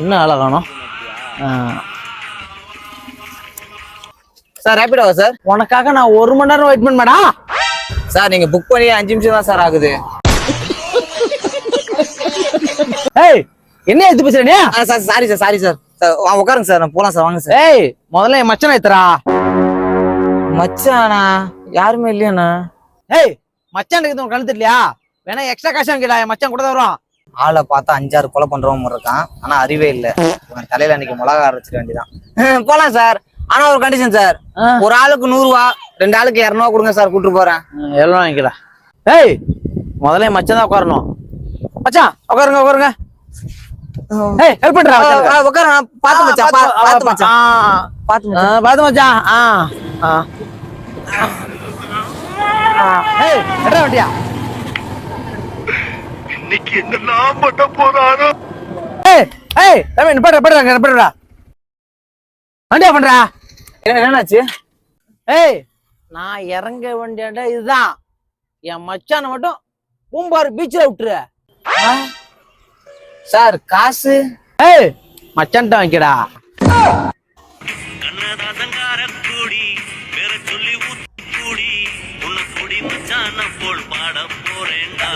என்ன ஆளை காணோம்? சார் ரேபிடோவா சார்? உனக்காக நான் 1 மணி நேரம் வெயிட் பண்ண மேடா. சார் நீங்க புக் பண்ணி 5 நிமிஷம் தான் சார் ஆகுது. ஏய் என்ன எடுத்து பேசுற நீ? Sir sorry sir sorry sir. உட்காருங்க சார், நான் போலாம் சார், வாங்க சார். ஏய் முதல்ல என் மச்சான் ஏத்துறா. மச்சானா? யாருமே இல்லையாண்ணா. ஏய் மச்சான் இருக்குது உனக்கு கண்ணு தெரியலையா? வேணா எக்ஸ்ட்ரா காசு வாங்கிடா, என் மச்சான் கூட தான் வரும். ஆளை பார்த்தா 5-6 கொலை பண்றவங்க இருக்கான், ஆனா அறிவே இல்லை. இவன் தலையில அன்னைக்கு மிளகா அரைச்சிட வேண்டியதான். போலாம் சார், ஆனா ஒரு கண்டிஷன் சார். ஒரு ஆளுக்கு 100 ரூபா, 2 ஆளுக்கு 200 ரூபா கொடுங்க சார், கூட்டு போறேன். எவ்வளோ வாங்கிக்கிறா? ஏய் முதல்ல என் மச்சான் தான் உட்காரணும். மச்சான் உட்காருங்க உட்காருங்க. ஏய் ஹெல்ப் பண்றா. உட்காரு, பாத்து மச்சான், பாத்து மச்சான், பாத்து மச்சான். ஏய் எட்ரா வண்டியா. இன்னைக்கு என்னெல்லாம் பண்ண போறாரோ. ஏய் ஏய் தம்பி நிப்பாடுடா. வண்டியா பண்றா. என்னாச்சு? ஏய் நான் இறங்க வேண்டிய இதுதான். என் மச்சான மட்டும் பூம்பாறு பீச்சில் விட்டுரு சார். காசு? ஏய் மச்சான்ட்ட வாங்கிடா. கூடி உன்னை கூடி மச்சான போல் பாட போறேன்டா.